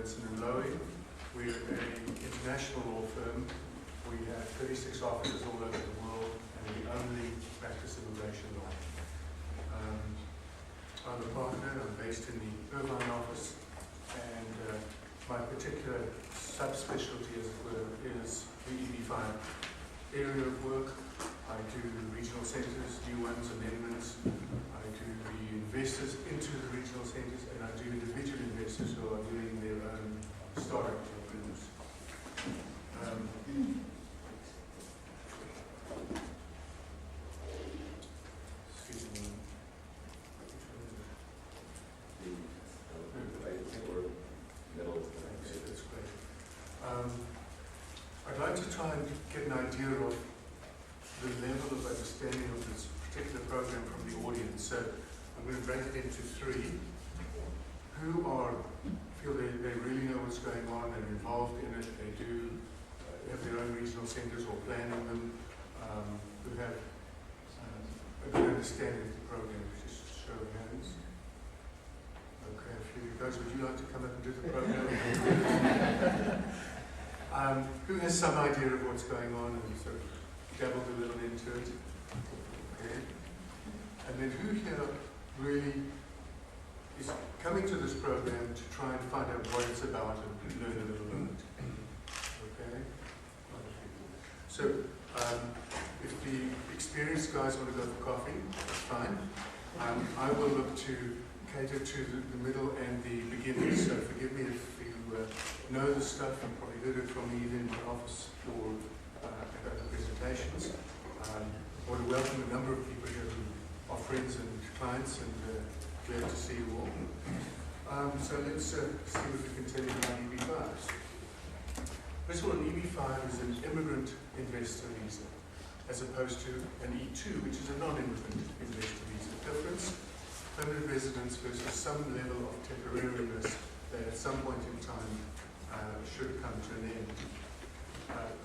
Hirson and Lowy. We're an international law firm. We have 36 offices all over the world, and we only practice immigration law. I'm a partner. I'm based in the Irvine office, and my particular subspecialty, as it were, is the EB-5 area of work. I do regional centres, new ones, amendments. I do the investors into the regional centres, and I do individual investors who are doing their own startup programs. Excuse me. That's great. I'd like to try and get an idea of the level of understanding of this particular program from the audience. So I'm going to break it into three. Who feel they really know what's going on, they're involved in it, they do have their own regional centres or planning them, who have a good understanding of the program. Just show of hands. Okay, a few of you guys, would you like to come up and do the program? Who has some idea of what's going on and sort of dabbled a little into it? Okay. And then who here really is coming to this program to try and find out what it's about and learn a little bit? Okay. So if the experienced guys want to go for coffee, that's fine. I will look to cater to the middle and the beginners. So forgive me if you know this stuff. You probably heard it from me in my office or at other presentations. I want to welcome a number of people here who are friends and clients, and glad to see you all. So let's see what we can tell you about EB-5s. First of all, an EB-5 is an immigrant investor visa, as opposed to an E2, which is a non-immigrant investor visa. Difference: permanent residence versus some level of temporariness that at some point in time should come to an end.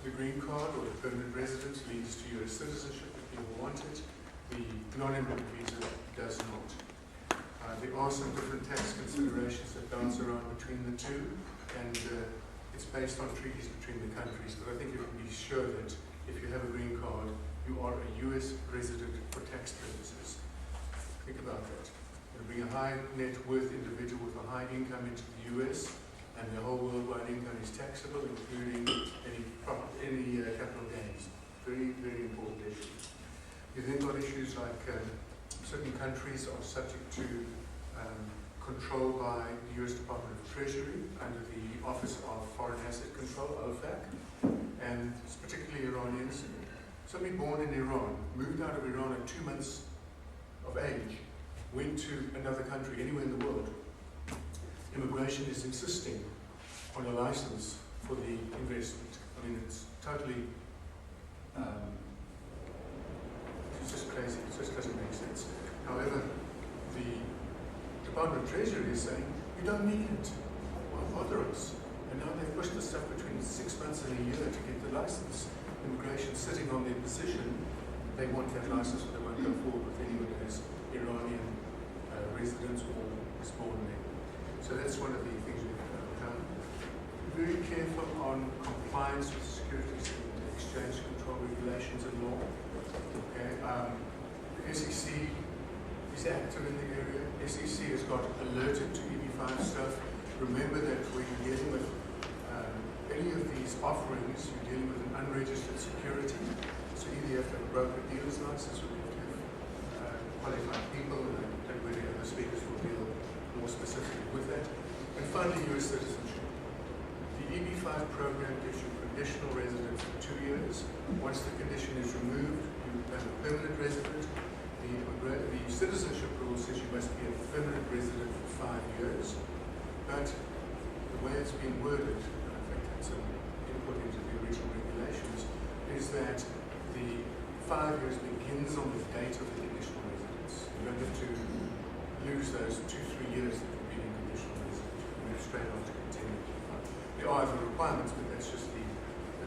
The green card or the permanent residence leads to US citizenship if people want it. The non-immigrant visa does not. There are some different tax considerations that bounce around between the two, and it's based on treaties between the countries, but I think you can be sure that if you have a green card, you are a US resident for tax purposes. Think about that. You bring a high net worth individual with a high income into the US, and the whole worldwide income is taxable, including any capital gains. Very, very important issue. You then got issues like certain countries are subject to control by the US Department of Treasury under the Office of Foreign Asset Control, OFAC, and particularly Iranians. Somebody born in Iran, moved out of Iran at 2 months of age, went to another country, anywhere in the world. Immigration is insisting on a license for the investment. I mean, it's totally, it's just crazy. It just doesn't make sense. However, the Department of Treasury is saying, you don't need it. Why bother us? And now they've pushed this stuff between 6 months and a year to get the license. Immigration sitting on their position. They want that license, but they won't go forward with anyone who has Iranian residence or is born there. So that's one of the things we have to overcome. Very careful on compliance with securities and exchange control regulations and law. Okay. The SEC is active in the area. SEC has got alerted to EB-5 stuff. Remember that when you're dealing with any of these offerings, you're dealing with an unregistered security. So either you have to have a broker dealer's license, or you have to have qualified people, and really other speakers will deal more specifically with that. And finally, US citizenship. The EB-5 program gives you conditional residence for 2 years. Once the condition is removed, you become a permanent resident. The citizenship rule says you must be a permanent resident for 5 years. But the way it's been worded, and I think that's an input into the original regulations, is that the 5 years begins on the date of the conditional residence. You don't have to lose those 2-3 years that you've been in conditional residence. You move straight on to continue. There are other requirements, but that's just the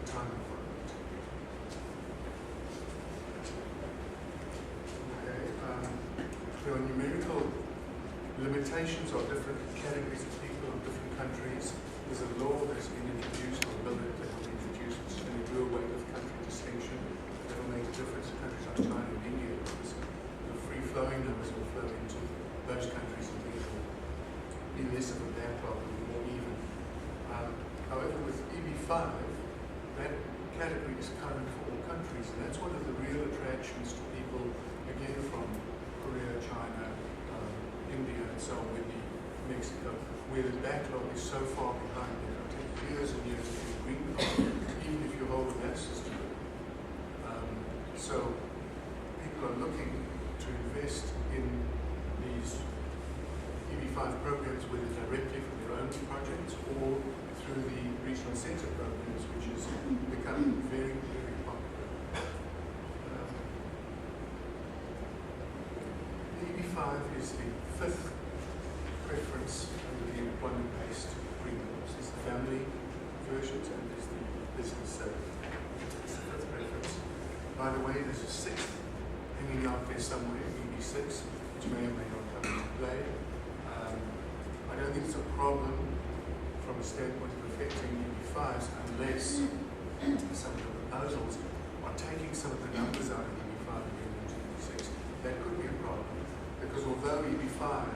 time requirement. Okay. There are numerical limitations of different categories of people in different countries. there's a law that's been introduced, or a bill that will be introduced, which is going to do away with country distinction. That will make a difference to countries like China and India, because the free-flowing numbers will flow into those countries and things will be less of a backlog and be more even. However, with EB-5, that category is covered for all countries, and that's one of the real attractions to people, again, from Korea, China, India, and so on, Mexico, where the backlog is so far behind that it'll take years and years to get a green card, even if you hold an access to it. So people are looking to invest in these EB-5 programs, whether directly from their own projects or through the regional center programs, which is becoming very, very popular. The EB-5 is the fifth preference under the employment-based agreements. It's the family versions and there's the business it's the fifth preference. By the way, there's a sixth hanging out there somewhere, EB-6, which may or may not come into play. I don't think it's a problem from a standpoint of affecting EB-5s unless some of the proposals are taking some of the numbers out of EB-5 and giving them to EB-6. That could be a problem, because although EB-5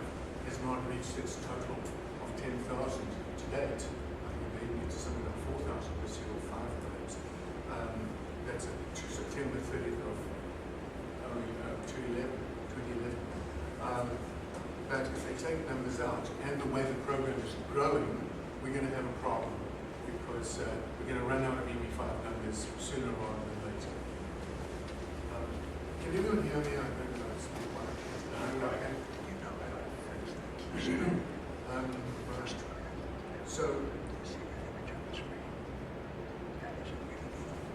has not reached its total of 10,000 to date, we're maybe into something like 4,000 this year, or 5 perhaps. That's to September 30th of 2011. But if they take numbers out, and the way the program is growing, we're going to have a problem, because we're going to run out of EB-5 numbers sooner rather than later. Can anyone hear me? I don't know. It's not quite. So,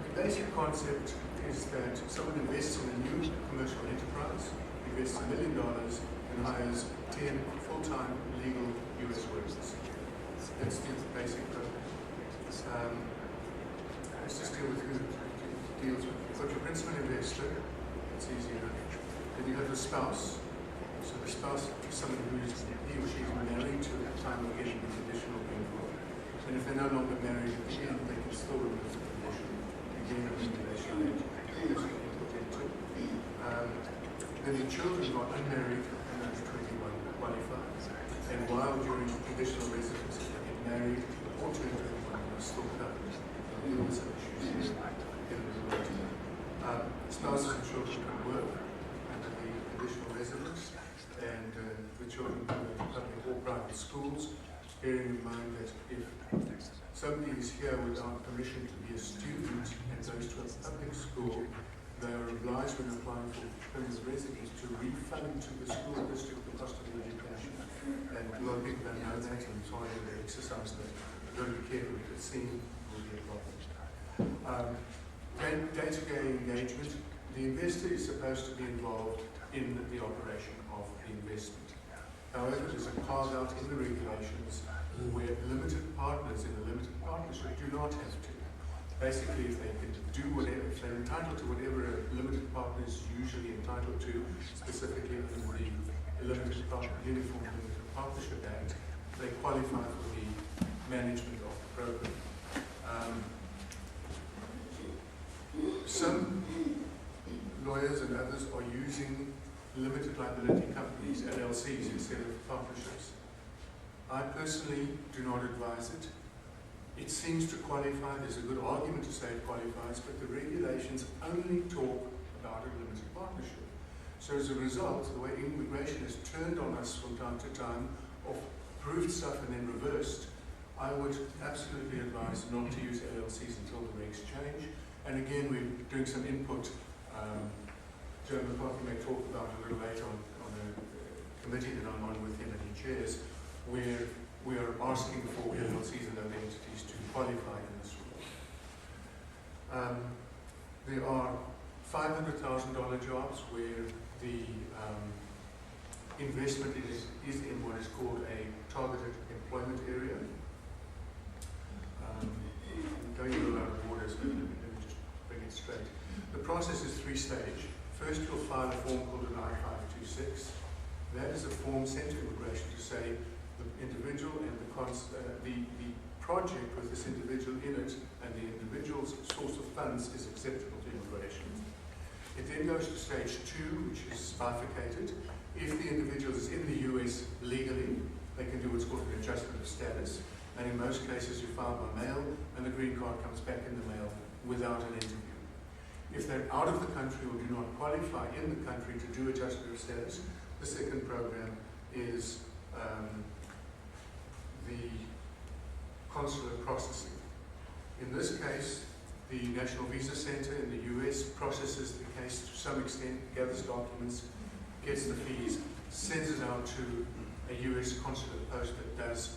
the basic concept is that someone invests in a new commercial enterprise, invests $1 million, and hires 10 full-time legal US workers. That's the basic program. Let's just deal with who deals with. You've got your principal investor, it's easy enough. Then you have the spouse. So the spouse is someone who he or she is married to at the time of getting the conditional green card. And if they're no longer married at the end, they can still remove the condition. Again, a regulation that is put into. Then the children who are unmarried and under 21 qualify. And while during conditional residency they get married or turn 21, they're still covered. We also issues spouses and children can work under the conditional residence, and the children can go to public or private schools, bearing in mind that if somebody is here without permission to be a student and goes to a public school, they are obliged when applying for permanent residence to refund to the school district the cost of the education. And a lot of people don't know that, and it's hard to exercise that. Don't be careful, because seeing will be a problem. Day-to-day engagement. The investor is supposed to be involved in the operation of the investment. However, there's a carve-out in the regulations where limited partners in a limited partnership do not have to. Basically, if they can do whatever, if they're entitled to whatever a limited partner is usually entitled to, specifically under the Uniform Limited Partnership Act, they qualify for the management of the program. Some lawyers and others are using limited liability companies, LLCs, instead of partnerships. I personally do not advise it. It seems to qualify. There's a good argument to say it qualifies, but the regulations only talk about a limited partnership. So as a result, the way immigration has turned on us from time to time, of proved stuff and then reversed, I would absolutely advise not to use LLCs until the regs change. And again, we're doing some input. Joe McCarthy may talk about a little later on a committee that I'm on with him and he chairs, where we are asking for LLCs and other entities to qualify in this rule. There are $500,000 jobs where the investment is in what is called a targeted employment area. Don't get a lot of orders, but let me just bring it straight. The process is three-stage. First, you'll file a form called an I-526. That is a form sent to immigration to say the individual and the project with this individual in it, and the individual's source of funds is acceptable to immigration. It then goes to stage 2, which is bifurcated. If the individual is in the US legally, they can do what's called an adjustment of status. And in most cases, you file by mail, and the green card comes back in the mail without an interview. If they're out of the country or do not qualify in the country to do adjustment of status, the second program is the consular processing. In this case, the National Visa Center in the US processes the case to some extent, gathers documents, gets the fees, sends it out to a US consulate post that does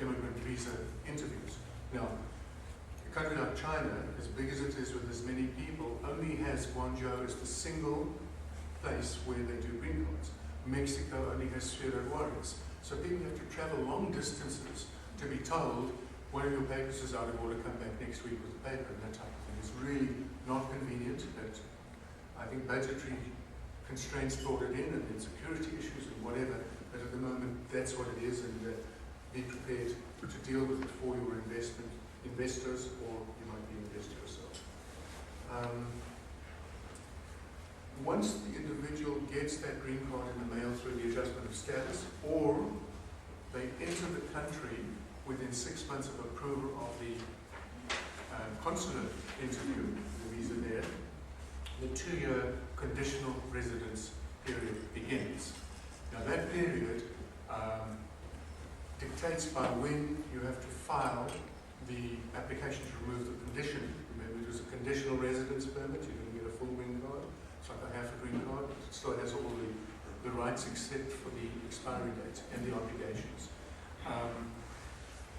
immigrant visa interviews. Now, a country like China, as big as it is with as many people, only has Guangzhou as the single place where they do green cards. Mexico only has Ciudad Juarez. So people have to travel long distances to be told, one of your papers is out of order, come back next week with the paper, and that type of thing. It's really not convenient. But I think budgetary constraints brought it in, and then security issues and whatever. But at the moment, that's what it is, and be prepared to deal with it for your investors, or you might be an investor yourself. Once the individual gets that green card in the mail through the adjustment of status, or they enter the country within 6 months of approval of the consular interview, the visa there, the 2-year conditional residence period begins. Now that period dictates by when you have to file the application to remove the condition. Remember, it was a conditional residence permit, you're going to get a full green card. It's like a half a green card, but it still has all the rights except for the expiry date and the obligations.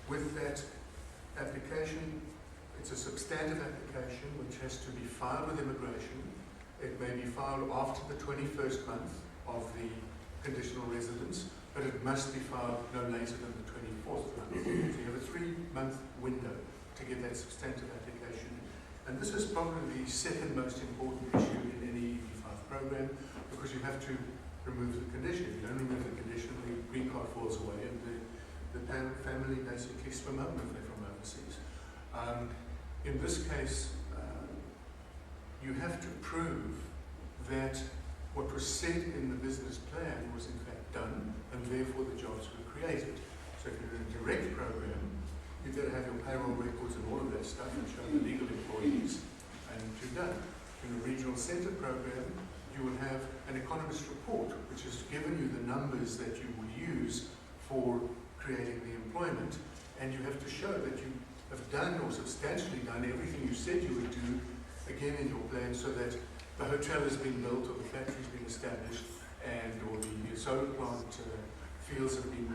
With that application, it's a substantive application which has to be filed with immigration. It may be filed after the 21st month of the conditional residence, but it must be filed no later than the 24th month. So you have a 3-month window to get that substantive application. And this is probably the second most important issue in any EB-5 program, because you have to remove the condition. If you don't remove the condition, the green card falls away, and the family basically swim up if they're from overseas. In this case, you have to prove that what was said in the business plan was in fact done, and therefore the jobs were created. So if you're in a direct program, you've got to have your payroll records and all of that stuff and show the legal employees, and you're done. In a regional center program, you will have an economist report, which has given you the numbers that you will use for creating the employment, and you have to show that you have done or substantially done everything you said you would do, again in your plan, so that the hotel has been built or the factory has been established, and or the solar plant fields have been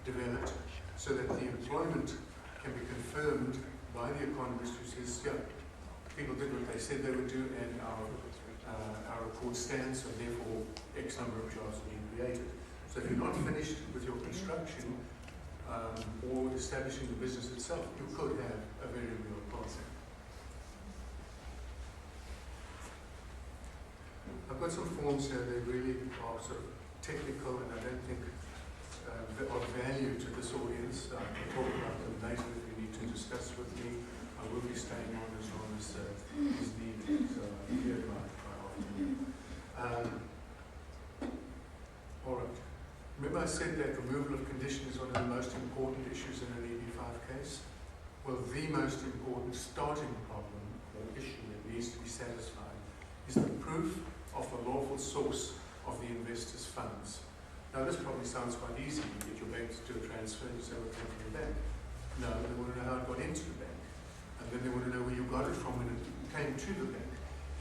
developed, so that the employment can be confirmed by the economist who says, yeah, people did what they said they would do, and our report stands, so therefore X number of jobs are being created. So if you're not finished with your construction or establishing the business itself, you could have a very real problem. I've got some forms here, they really are sort of technical, and I don't think of value to this audience. I can talk about them later if you need to discuss with me. I will be staying on as long as is needed, so I'm here by afternoon. All right. Remember I said that removal of condition is one of the most important issues in an EB-5 case? Well, the most important starting problem or issue that needs to be satisfied is the proof of the lawful source of the investor's funds. Now this probably sounds quite easy. You get your bank to do a transfer and you say, well, it came from the bank. No, they want to know how it got into the bank. And then they want to know where you got it from when it came to the bank.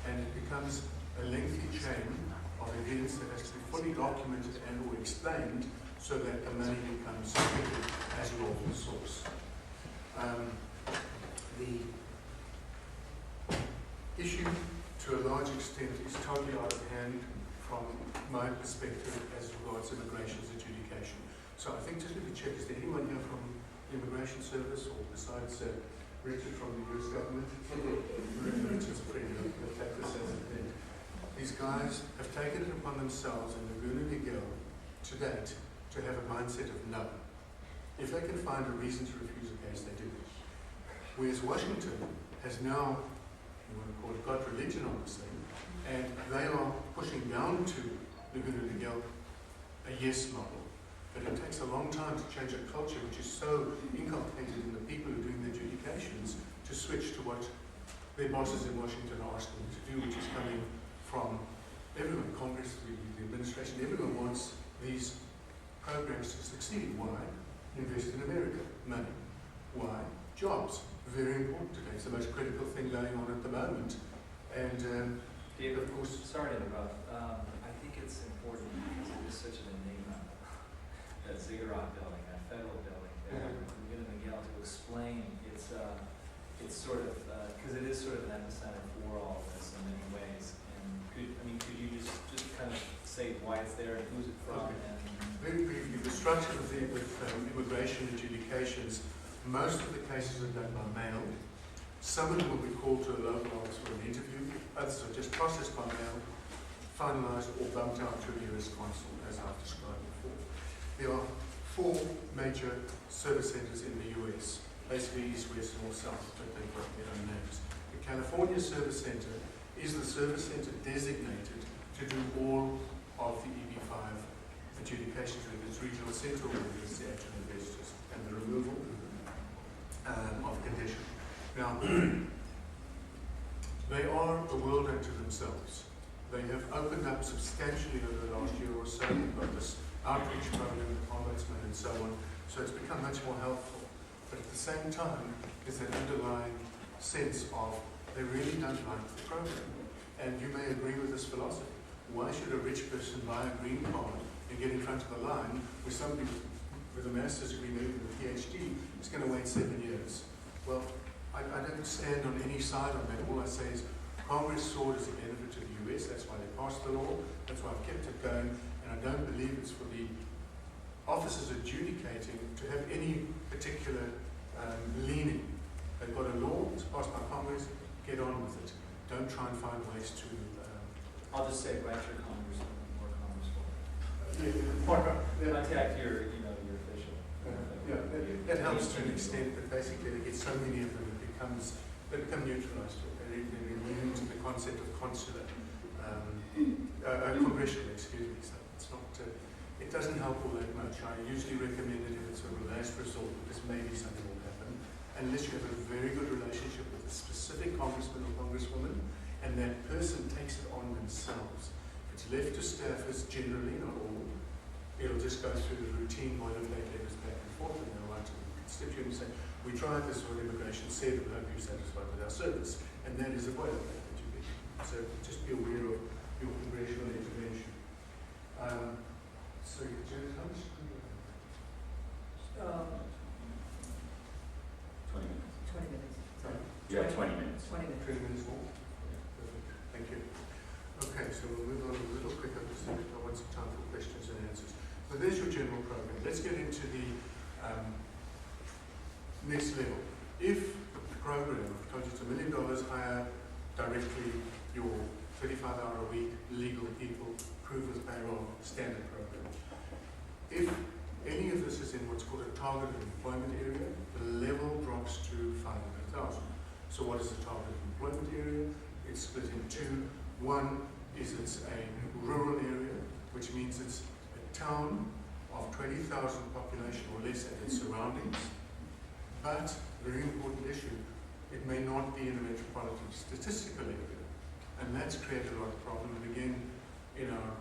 And it becomes a lengthy chain of events that has to be fully documented and or explained so that the money becomes treated as a lawful source. The issue, to a large extent, is totally out of hand from my perspective as regards immigration's adjudication. So I think just let me check, is there anyone here from the Immigration Service, or besides Richard from the US government? Richard's a friend, he'll take this as a thing. These guys have taken it upon themselves in Laguna Niguel to date to have a mindset of no. If they can find a reason to refuse a case, they do. Whereas Washington has now, you want to call it, got religion on this thing, and they are pushing down to Laguna Niguel a yes model. But it takes a long time to change a culture which is so inculcated in the people who are doing the adjudications to switch to what their bosses in Washington are asking them to do, which is coming from everyone, Congress, the administration. Everyone wants these programs to succeed. Why? Invest in America. Money. Why? Jobs. Very important today. It's the most critical thing going on at the moment. And David, of course, sorry to interrupt. I think it's important because it is such an enigma, that ziggurat building, that federal building there, Laguna Niguel, to explain its sort of, because it is sort of an epicenter for all of this in many ways. And could you just kind of say why it's there and who's it from? Okay. And very briefly, the structure of the immigration adjudications, most of the cases are done by mail. Some of them will be called to a local office for an interview. Others are just processed by mail, finalized or bumped out to a U.S. consul, as I've described before. There are 4 major service centers in the U.S., basically east, west, north, south, but they've got their own names. The California Service Center is the service center designated to do all of the EB-5 adjudications, whether it's regional center or whether it's the actual investors, and the removal of condition. Now, they are a world unto themselves. They have opened up substantially over the last year or so. We've got this outreach program, the ombudsman, and so on. So it's become much more helpful. But at the same time, there's an underlying sense of they really don't like the program. And you may agree with this philosophy. Why should a rich person buy a green card and get in front of the line with somebody with a master's degree, maybe with a PhD, is going to wait 7 years? Well, I don't stand on any side on that. All I say is Congress saw it as a benefit to the US. That's why they passed the law. That's why I've kept it going. And I don't believe it's for the officers adjudicating to have any particular leaning. They've got a law, it's passed by Congress, get on with it. Don't try and find ways to... I'll just say, write your congressman or congresswoman. Contact your official. That helps to an extent, but basically they get so many of them, they become neutralized. They're immune to the concept of consular, congressional, excuse me. So it's not, it doesn't help all that much. I usually recommend it if it's a last resort, because maybe something will happen, unless you have a very good relationship with a specific congressman or congresswoman, and that person takes it on themselves. If it's left to staffers, generally, not all, it'll just go through the routine boilerplate letters back and forth, and they'll write to the constituent and say, we tried this with immigration, said we hope you're satisfied with our service. And that is a boilerplate that you get. So just be aware of your congressional intervention. So, Janet, how much? 20 minutes. 20 minutes. Sorry? You have 20 minutes. 20 minutes. 20 minutes more? Perfect. Thank you. Okay, so we'll move on a little quicker because I want some time for questions and answers. But there's your general program. Let's get into the next level. If the program, I've told you it's $1 million, hire directly your 35-hour-a-week legal people, approved with payroll, standard program. If any of this is in what's called a targeted employment area, the level drops to 500,000. So what is the targeted employment area? It's split in two. One is it's a rural area, which means it's a town of 20,000 population or less and its surroundings. But, very important issue, it may not be in a metropolitan statistical area. And that's created a lot of problem. And again, in our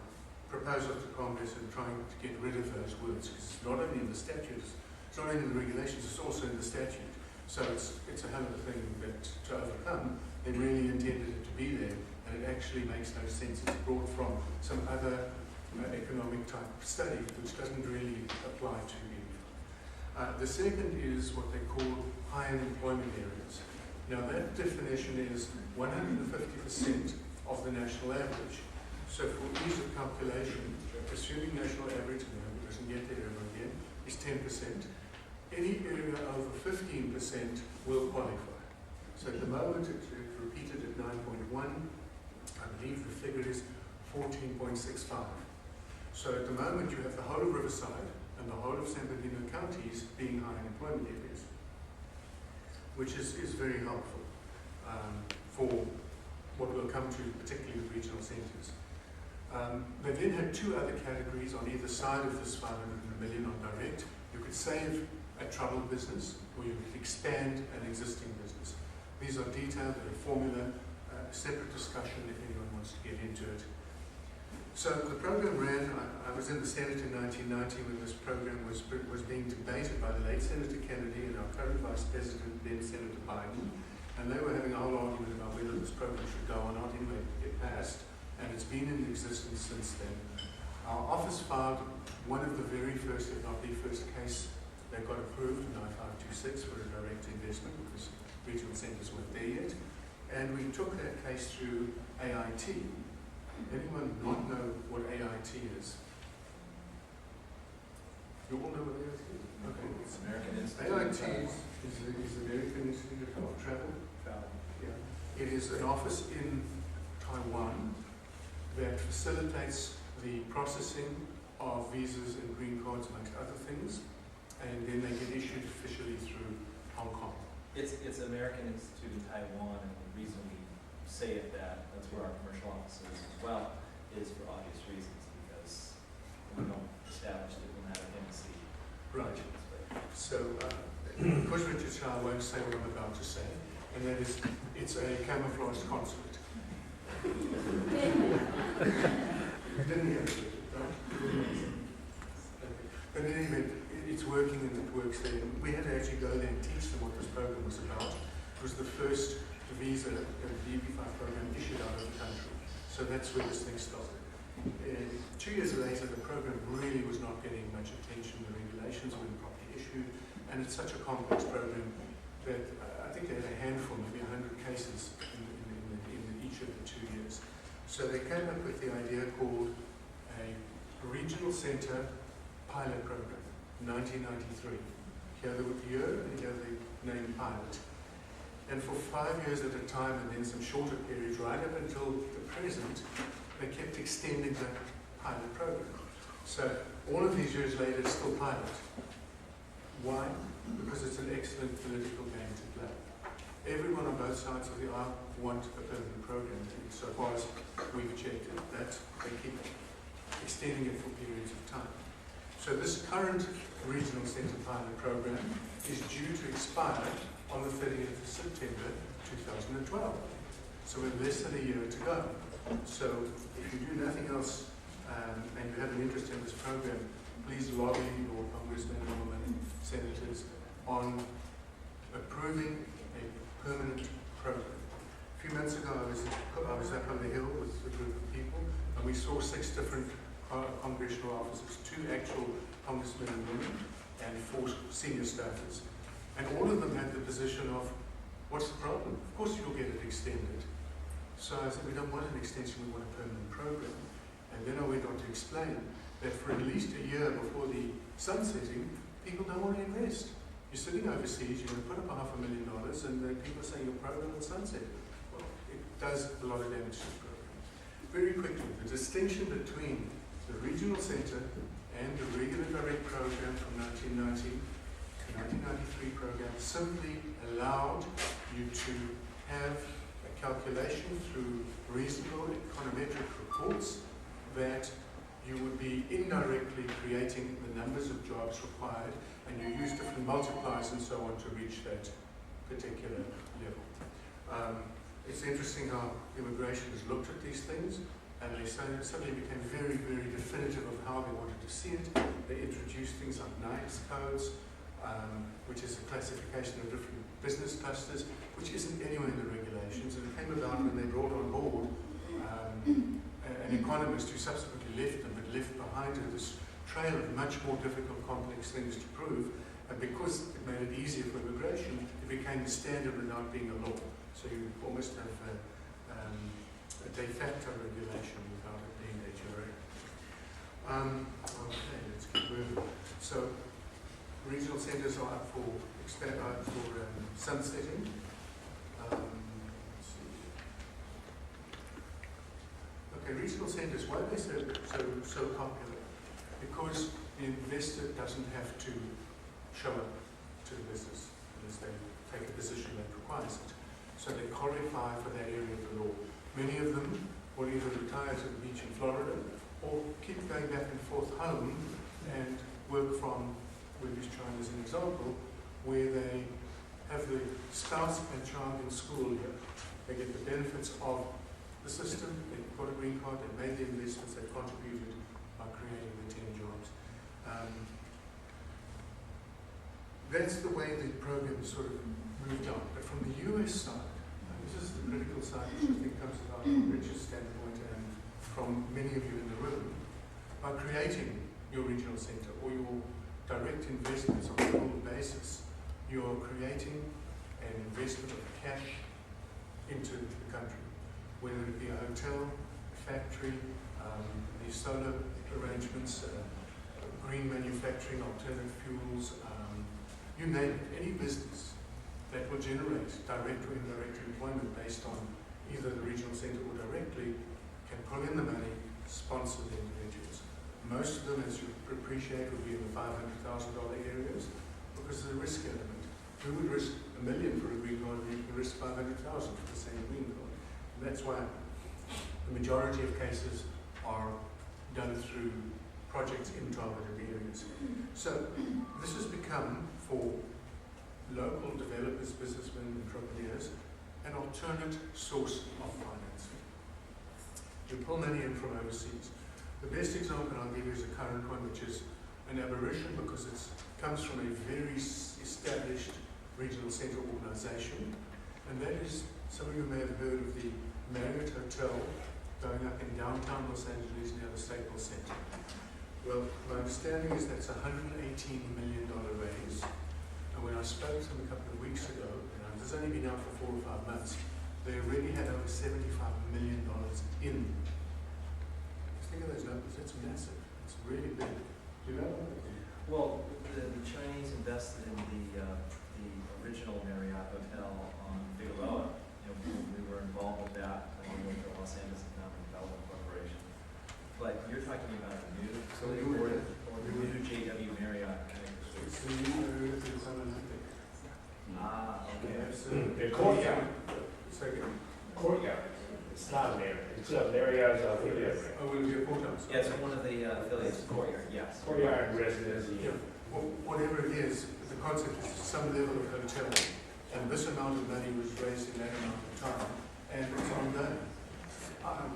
proposal to Congress and trying to get rid of those words, because it's not only in the statutes, it's not only in the regulations, it's also in the statute. So it's a hell of a thing that to overcome. They really intended it to be there, and it actually makes no sense. It's brought from some other economic type study, which doesn't really apply to you. The second is what they call high unemployment areas. Now that definition is 150% of the national average. So for ease of calculation, assuming national average, and it doesn't get there ever again, is 10%. Any area over 15% will qualify. So at the moment it's repeated at 9.1. I believe the figure is 14.65. So at the moment you have the whole of Riverside and the whole of San Bernardino counties being high unemployment areas. which is very helpful for what we'll come to, particularly with regional centres. They then had two other categories on either side of this 500 million on direct. You could save a troubled business, or you could expand an existing business. These are detailed in a formula, separate discussion if anyone wants to get into it. So the program ran, I was in the Senate in 1990 when this program was being debated by the late Senator Kennedy and our current Vice President, then Senator Biden, and they were having a whole argument about whether this program should go or not. Anyway, it passed, and it's been in existence since then. Our office filed one of the very first, if not the first case that got approved in I-526 for a direct investment, because regional centres weren't there yet, and we took that case through AIT. Anyone not know what AIT is? You all know what AIT is? Okay. It's American Institute. AIT is the American Institute of Travel. Yeah. It is an office in Taiwan that facilitates the processing of visas and green cards, amongst other things, and then they get issued officially through Hong Kong. It's American Institute in Taiwan, and the reason we say it that's where our commercial office is as well, is for obvious reasons, because we don't establish diplomatic embassy. Right. So, because Richard Shah won't say what I'm about to say, and that is, it's a camouflaged consulate. You didn't hear it, right? But in any event, it's working and it works there. We had to actually go there and teach them what this program was about. It was the first visa, the EB-5 program issued out of the country. So that's where this thing started. 2 years later, the program really was not getting much attention. The regulations weren't properly issued, and it's such a complex program that I think they had a handful, maybe 100 cases in each of the 2 years. So they came up with the idea called a regional centre pilot program, 1993. Here the year, and here the name pilot. And for 5 years at a time, and then some shorter periods, right up until the present, they kept extending the pilot program. So all of these years later, it's still pilot. Why? Because it's an excellent political game to play. Everyone on both sides of the aisle want a permanent program. And so far as we've checked it, that they keep extending it for periods of time. So this current regional centre pilot program is due to expire on the 30th of September 2012. So we're less than a year to go. So if you do nothing else and you have an interest in this program, please lobby your congressmen, women, senators on approving a permanent program. A few months ago, I was up on the hill with a group of people, and we saw 6 different congressional officers, 2 actual congressmen and women, and 4 senior staffers. And all of them had the position of, what's the problem? Of course you'll get it extended. So I said, we don't want an extension, we want a permanent program. And then I went on to explain that for at least a year before the sunsetting, people don't want to invest. You're sitting overseas, you're going to put up $500,000, and people say your program will sunset. Well, it does a lot of damage to the program. Very quickly, the distinction between the regional centre and the regular direct program from 1990 to 1993 program simply allowed you to have a calculation through reasonable econometric reports that you would be indirectly creating the numbers of jobs required, and you use different multipliers and so on to reach that particular level. It's interesting how immigration has looked at these things, and they suddenly became very, very definitive of how they wanted to see it. They introduced things like NICE codes, which is a classification of different business clusters, which isn't anywhere in the regulations. And it came about when they brought on board an economist who subsequently left them, but left behind her this trail of much more difficult, complex things to prove. And because it made it easier for immigration, it became the standard without being a law. So you almost have a de facto regulation without it being a jure. Okay, let's keep moving. So regional centres are up for sunsetting. Let's see. Okay, regional centres, why are they so popular? Because the investor doesn't have to show up to the business unless they take a position so they qualify for that area of the law. Many of them will either retire to the beach in Florida or keep going back and forth home and work from, we'll use China as an example, where they have the spouse and child in school here. They get the benefits of the system, they've got a green card, they've made the investments, they've contributed by creating the 10 jobs. That's the way the program sort of moved on. But from the US side, and this is the critical side which I think comes about from Richard's standpoint and from many of you in the room, by creating your regional centre or your direct investments on a global basis, you're creating an investment of cash into the country, whether it be a hotel, a factory, these solar arrangements, green manufacturing, alternative fuels, you name it, any business that will generate direct or indirect employment based on either the regional centre or directly can pull in the money, sponsor the individuals. Most of them, as you appreciate, will be in the $500,000 areas because of the risk element. Who would risk $1 million for a green card when you can risk $500,000 for the same green card? And that's why the majority of cases are done through projects in targeted areas. So this has become, for local developers, businessmen, entrepreneurs, an alternate source of financing. You pull money in from overseas. The best example I'll give you is a current one, which is an aberration because it comes from a very established regional centre organisation, and that is, some of you may have heard of the Marriott Hotel going up in downtown Los Angeles near the Staples Center. Well, my understanding is that's a $118 million raise, and when I spoke to them a couple of weeks ago, and this has only been out for 4 or 5 months, they already had over $75 million in. Just think of those numbers, that's massive, it's really big. Do you know? Well, the Chinese invested in the original Marriott Hotel on Figueroa. You know, we were involved with that with the Los Angeles Economic Development Corporation. But you're talking about a new facility or the new JW Marriott connected suite? It's the new Marriott in San Olympic. Ah, okay. The courtyard. Second. Courtyard. It's not Marriott. It's a Marriott's affiliate. Oh, will it be a courthouse? Yeah, it's one of the affiliates, Courtyard, yes. Courtyard residency. Yeah. Well, whatever it is, the concept is some level of hotel, and this amount of money was raised in that amount of time, and it's ongoing.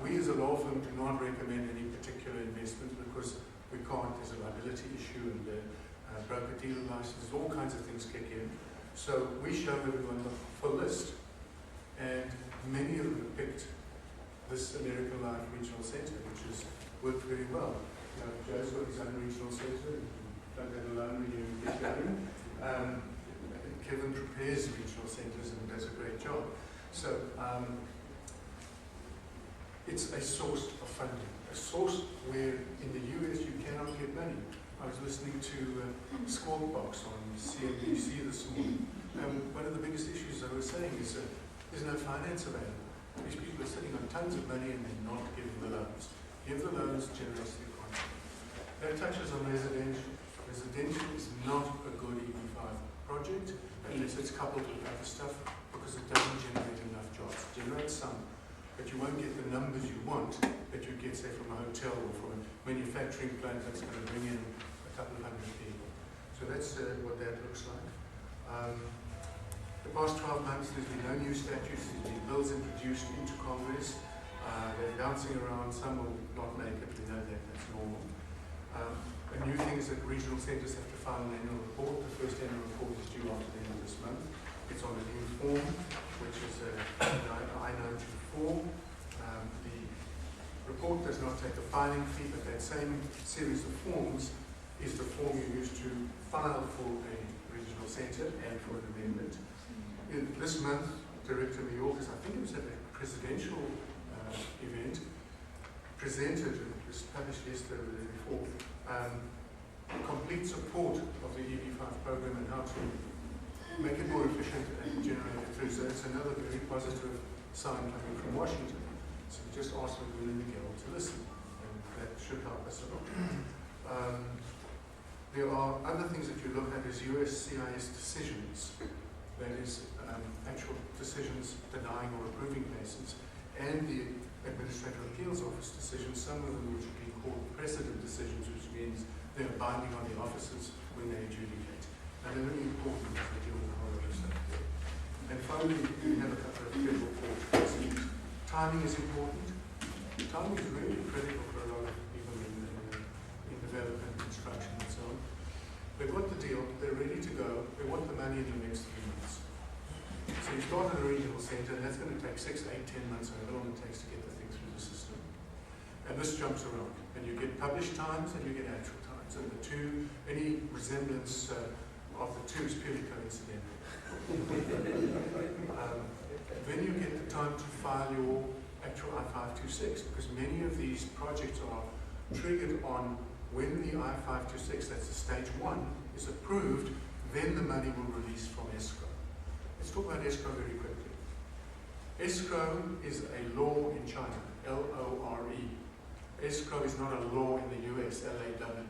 We as a law firm do not recommend any particular investments because we can't, there's a liability issue and broker-dealer licenses, all kinds of things kick in. So we show everyone the full list, and many of them have picked this American Life Regional Centre, which has worked very well. You know, Joe's got his own regional centre, don't get alone when you get going. Kevin prepares regional centres and does a great job. So it's a source of funding, a source where in the US you cannot get money. I was listening to Squawk Box on CNBC this morning. One of the biggest issues they were saying is there's no finance available. These people are sitting on tons of money and they're not giving the loans. Give the loans, generates the economy. That touches on residential. Residential is not a good EB-5 project unless it's coupled with other stuff because it doesn't generate enough jobs. It generates some, but you won't get the numbers you want that you get, say, from a hotel or from a manufacturing plant that's going to bring in a couple of hundred people. So that's what that looks like. The past 12 months, there's been no new statutes, there's been bills introduced into Congress. They're bouncing around, some will not make it, we know that, that's normal. A new thing is that regional centres have to file an annual report. The first annual report is due after the end of this month. It's on a new form, which is an I-92 form. The report does not take a filing fee, but that same series of forms is the form you use to file for a regional centre and for an amendment. This month, Director Mayorkas, I think it was at a presidential event, presented, it was published yesterday or the day before, complete support of the EB-5 program and how to make it more efficient and generate it through. So it's another very positive sign coming from Washington. So we just ask for Will and Miguel to listen, and that should help us a lot. There are other things that you look at as USCIS decisions. That is, actual decisions denying or approving cases, and the Administrative Appeals Office decisions, some of them which have been called precedent decisions, which means they are binding on the officers when they adjudicate. And they're really important because they deal with a whole lot of stuff there. And finally, we have a couple of federal court cases. Timing is important. Timing is really critical for a lot of people in development, construction, and so on. They've got the deal, they're ready to go, they want the money in the next 3 months. So you start at a regional centre, and that's going to take 6, 8, 10 months, however long it takes to get the thing through the system. And this jumps around, and you get published times and you get actual times, and the two, any resemblance of the two is purely coincidental. Then you get the time to file your actual I-526, because many of these projects are triggered on when the I-526, that's the stage 1, is approved, then the money will release from escrow. Let's talk about escrow very quickly. Escrow is a law in China, L-O-R-E. Escrow is not a law in the US, L-A-W.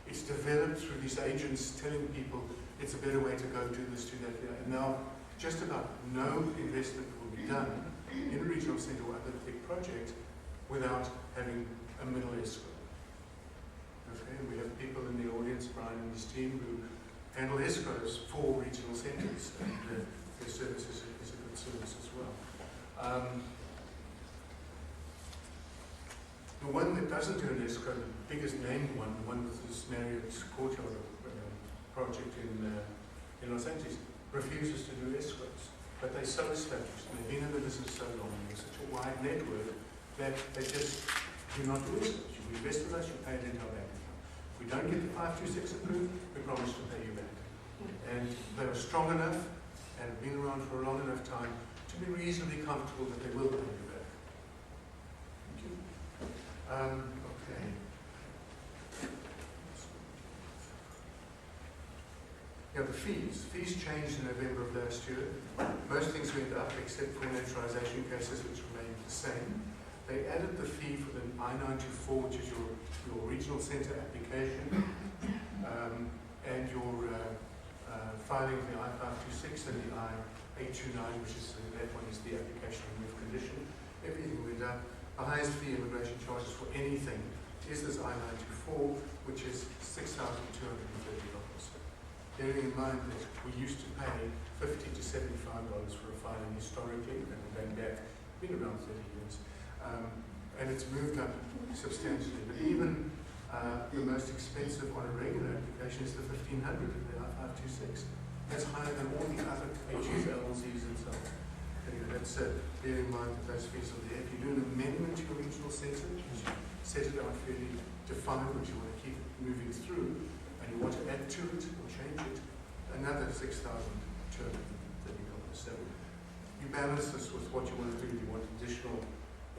It's developed through these agents telling people it's a better way to go, do this, do that. And now, just about no investment will be done in a regional centre or other big project without having a middle escrow. Okay, we have people in the audience, Brian and his team, who handle escrows for regional centres, and their service is a good service as well. The one that doesn't do an escrow, the biggest named one, the one with this Marriott's Courtyard project in Los Angeles, refuses to do escrows. But they're so established, and they've been in the business so long, and there's such a wide network that they just do not do escrows. You invest with us, you pay it into our bank account. If we don't get the 526 approved, we promise to pay you back. And they are strong enough and have been around for a long enough time to be reasonably comfortable that they will pay you back. Thank you. Okay. Yeah, the fees. Fees changed in November of last year. Most things went up except for naturalization cases, which remained the same. They added the fee for the I-924, which is your regional centre application, and your filing of the I-526 and the I-829, which is that one is the application remove condition. Everything went up. The highest fee immigration charges for anything is this I-924, which is $6,230. Bearing in mind that we used to pay $50 to $75 for a filing historically, and going back, been around 30 years, and it's moved up substantially. But even the most expensive on a regular application is the $1,500, the I-526. That's higher than all the other H's, LZs, and so on. Anyway, that's bear in mind that those fees are there. If you do an amendment to your regional centre, you set it out fairly defined, which you want to keep moving through, and you want to add to it or change it, another $6,230. So you balance this with what you want to do. Do you want additional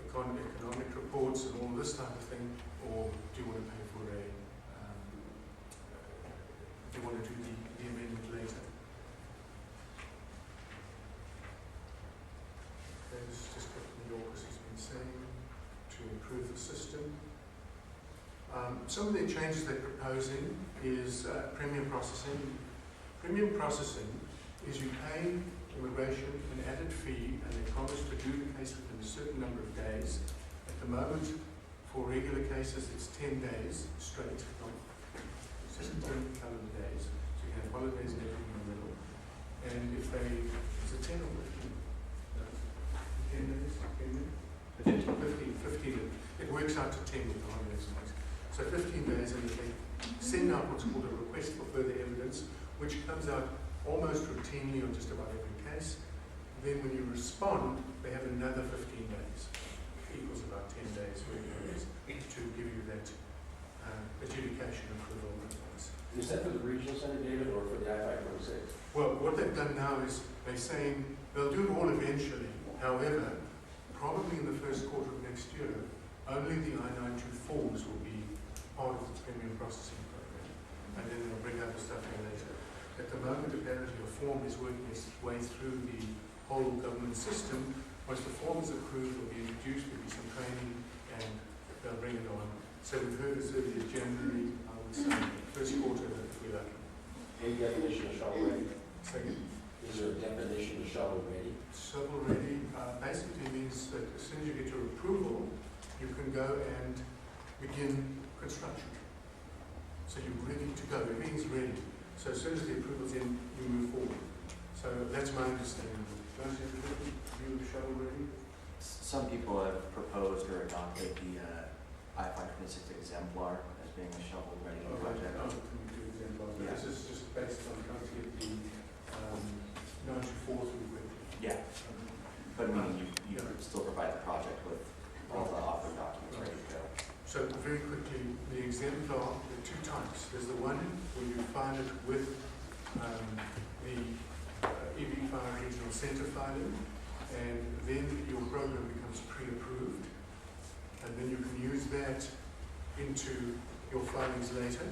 economic reports and all this type of thing, or do you want to pay for a, do you want to do the amendment later? Okay, this is just what New Yorkers has been saying to improve the system. Some of the changes they're proposing is premium processing. Premium processing is you pay immigration an added fee and they promise to do the case within a certain number of days. At the moment, for regular cases, it's 10 days straight. It's just 10 calendar days. So you have holidays and everything in the middle. And if they, is it 10 or 15? 10 days? 15. It works out to 10 with the holidays and things. So 15 days, and they send out what's called a request for further evidence, which comes out almost routinely on just about every case. Then when you respond, they have another 15 days. It equals about 10 days to give you that adjudication approval. Is that for the regional center, David, or for the I-526? Well, what they've done now is they're saying they'll do it all eventually. However, probably in the first quarter of next year, only the I-924s will be part of the premium processing program. And then they'll bring out the stuff in later. At the moment, apparently, a form is working its way through the whole government system. Once the form is approved, it will be introduced, there will be some training, and they'll bring it on. So we've heard as early as January, I would say, first quarter, if we're lucky. Any definition of shovel ready? Second. Is there a definition of shovel ready? Shovel ready basically means that as soon as you get your approval, you can go and begin construction. So you're ready to go. Everything's ready. So as soon as the approval's in, you move forward. So that's my understanding. Those you shovel ready? Some people have proposed or adopted the I-526 exemplar as being a shovel-ready project. Yeah. This is just based on trying to get the 924 through with. Yeah, but I mean, you still provide the project with all the offer documents ready to go. So very quickly, the exemplar, there are two types. There's the one where you file it with the EB-5 regional center filing, and then your program becomes pre-approved, and then you can use that into your filings later.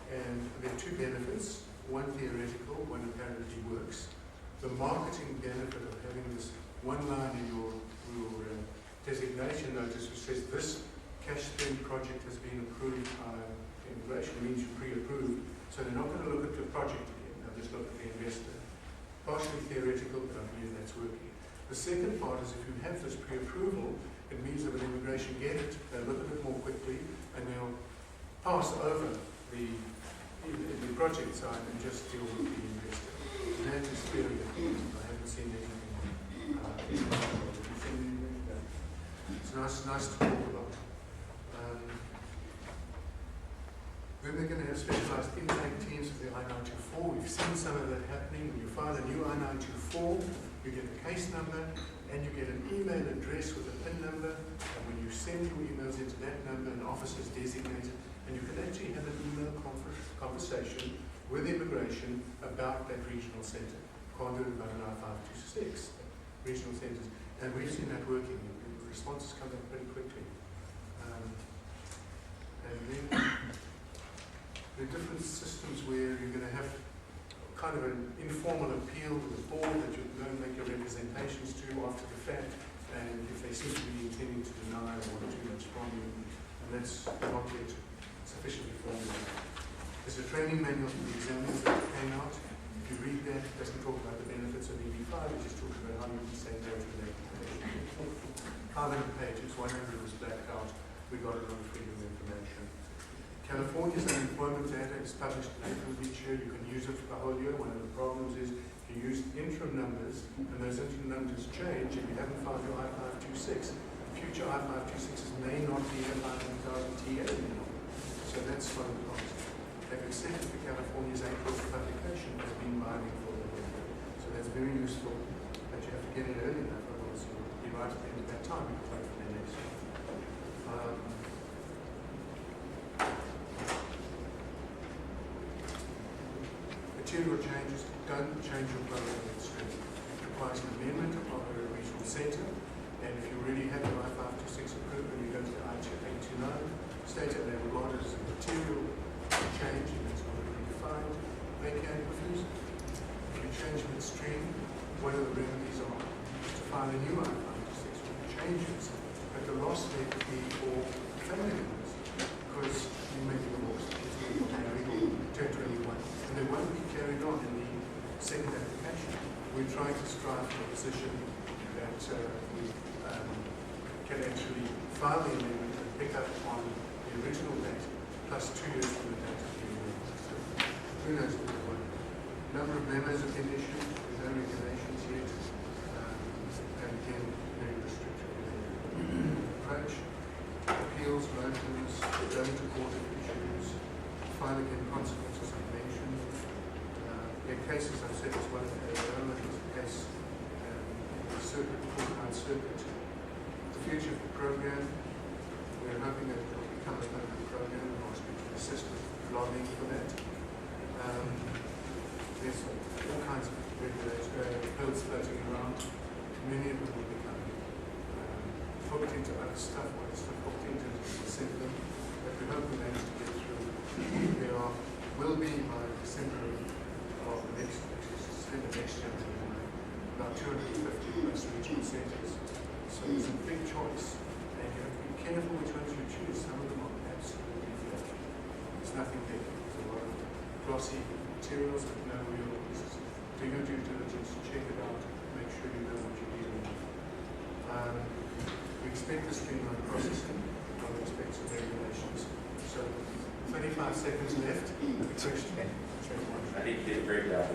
And there are two benefits, one theoretical, one apparently works. The marketing benefit of having this one line in your designation notice which says this cash spend project has been approved by immigration means you're pre-approved, so they're not going to look at the project again, they'll just look at the investor. Partially theoretical, but I believe that's working. The second part is if you have this pre-approval, it means that when immigration get it, they'll look at it more quickly and they'll pass over the project side and just deal with the investor. And that is very important. I haven't seen anything. It's nice to talk about. Then they're going to have specialized intake teams for the I-924. We've seen some of that happening. When you file a new I-924, you get a case number and you get an email address with a PIN number. And when you send your emails into that number, an officer is designated, and you can actually have an email conversation with immigration about that regional center. Can't do it about an I-526 regional centers. And we've seen that working. The responses come back pretty quickly. And then there are different systems where you're going to have kind of an informal appeal to the board that you're going to make your representations to after the fact, and if they seem to be intending to deny or want too much from you, and that's not yet sufficiently formulated. There's a training manual for the examiners that came out. If you read that, it doesn't talk about the benefits of EB-5, it just talks about how you can say no to the application. 500 pages, 100 was blacked out. We got it on Freedom of Information. California's unemployment data is published in April of each year. You can use it for the whole year. One of the problems is if you use interim numbers and those interim numbers change and you haven't filed your I-526, future I-526s may not be a 500,000 TA anymore. So that's one of the problems. They've accepted the California's April publication has been binding for them. So that's very useful, but you have to get it early enough, otherwise you'll be right at the end of that time. You can wait for the next one. Material changes don't change your program extremely. It requires an amendment of a regional center, and if you already have your I-526 approved and you go to the I-829 state and they regard it as a material change and it's not predefined, they can refuse it. If you change midstream, one of the remedies are to file a new I-526 with changes, but the loss rate would be for family members because you may be divorced, it's going to be married or turn 21. They won't be carried on in the second application. We're trying to strive for a position that we can actually file the amendment and pick up on the original date plus 2 years from the date of the amendment. So who knows what the one. Number of memos have been issued, there's no regulations yet, and again, very restricted approach. Appeals, motions, going to court issues, filing in consequences of mention. There are cases I've said as well in Arizona, there's a case in the circuit, court circuit. The future of the program, we're hoping that it will become a permanent program and ask you to assist with lobbying for that. There's all kinds of bills floating around. Many of them will become hooked into other stuff, or other stuff hooked into them, but we hope we manage to get through. There will be by December of the next year, about 250 plus regional centers. So it's a big choice, and you have to be careful which ones you choose. Some of them are absolutely flat. There's nothing big. There's a lot of glossy materials with no real uses. Do your due diligence, check it out, make expect the streamlined processing of respect to regulations. So 35 seconds left. Question. I think you did a great job.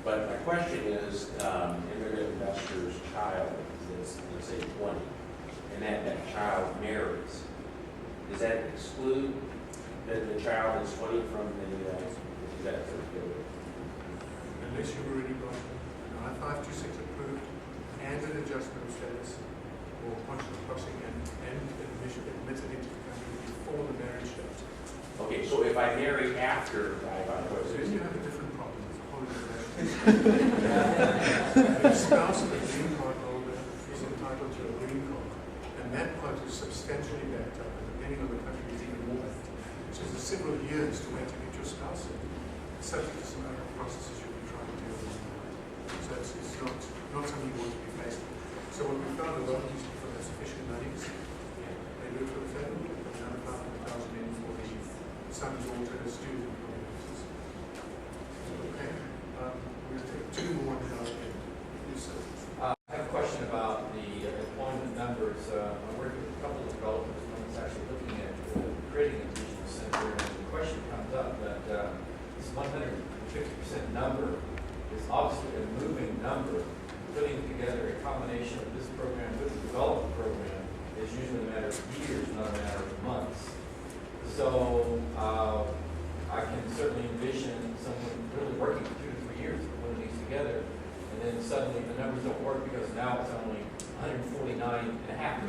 But my question is, immigrant investor's child is, let's say, 20, and that child marries. Does that exclude the child is 20 from the, Unless you've already got an I-526 approved and an adjustment of status or partial crossing and admission admitted into the country before the marriage date. okay, so if I marry after So I then you have a different problem. It's a whole other The spouse of a green card holder is entitled to a green card, and that part is substantially backed up, and depending on the country, it's even more backed up. So there's several years to wait to get your spouse in, subject to some other processes you'll be trying to deal with. So it's not something you want to be faced with. So what we found, a lot of these people have sufficient monies. They do it for the federal, and another 500,000 in for the son's daughter, a student. Okay. We'll take two more now. I have a question about the employment numbers. I work with a couple of developers, one that's actually looking at creating a regional center, and the question comes up that this 150% number is obviously a moving number. Putting together a combination of this program with the development program is usually a matter of years, not a matter of months. So I can certainly envision someone really working for 2 to 3 years to put these together, and then suddenly the numbers don't work because now it's only 149.5%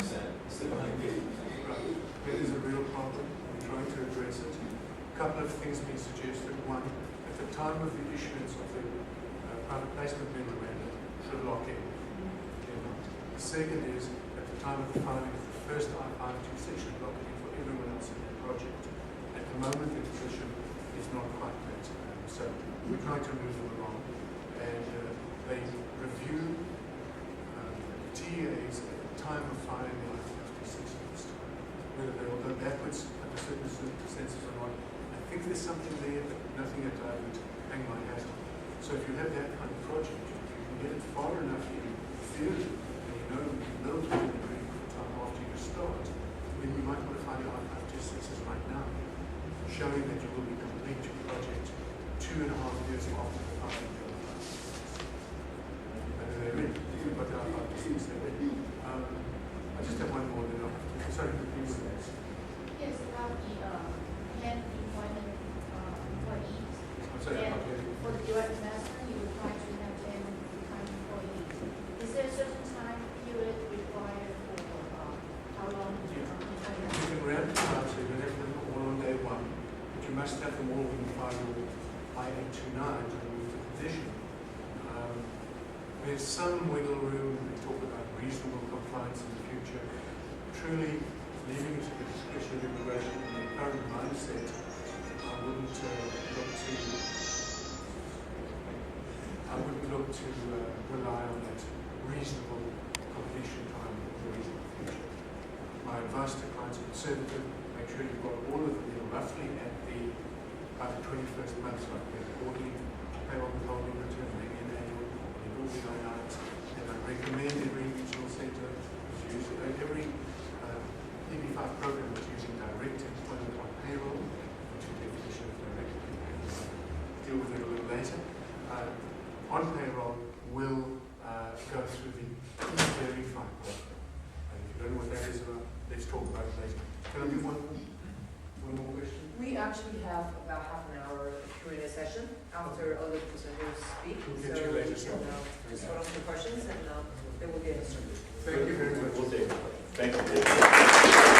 instead of 150%. Right. That is a real problem. We're trying to address it. A couple of things being suggested. One, at the time of the issuance of the private placement memorandum, should lock in. The second is, at the time of the filing of the first I-526, should lock it in for everyone else in that project. At the moment, the position is not quite that. So we're trying to move them along. And they review TAs at the time of filing the I-526 this time. Whether they will go backwards under certain circumstances or not. I think there's something there, but nothing that I would hang my hat on. So if you have that kind of project, if you can get it far enough in theory, and you know to a degree for the time after you start, then you might want to find your I-526s right now, showing that you will be complete your project 2.5 years after the filing of the I-526. And then they're in. You've got the I-526, they're in. I just have one more, then I'll have to, sorry, please. Yes, about the hand employment employees. I'm sorry, I'm not getting it. For the direct master, you would try to have 10 full-time employees. Is there a certain time period required for how long you You can ramp them up so you don't have them all on day one, but you must have them all when you file your I-829 to remove the condition. There's some wiggle room. They talk about reasonable compliance in the future. Truly, leaving it to the discretion of immigration in the current mindset, I wouldn't look to rely on that reasonable completion time in the reasonable future. My advice to clients is conservative. Make sure you've got all of them roughly at by the 21st month, like the quarterly payroll withholding return, maybe an annual, it will be on out. And I recommend every regional centre is using every EB-5 program is using direct employment on payroll, which is the definition of direct employment. Deal with it a little later. On payroll will go through the EB-5 program. And if you don't know what that is about, let's talk about it later. Can I do one more question? We actually have about half an hour Q&A session after other presenters speak. We'll get so you later, we sir. can respond to the questions and they will be answered. Thank you very much. Thank you.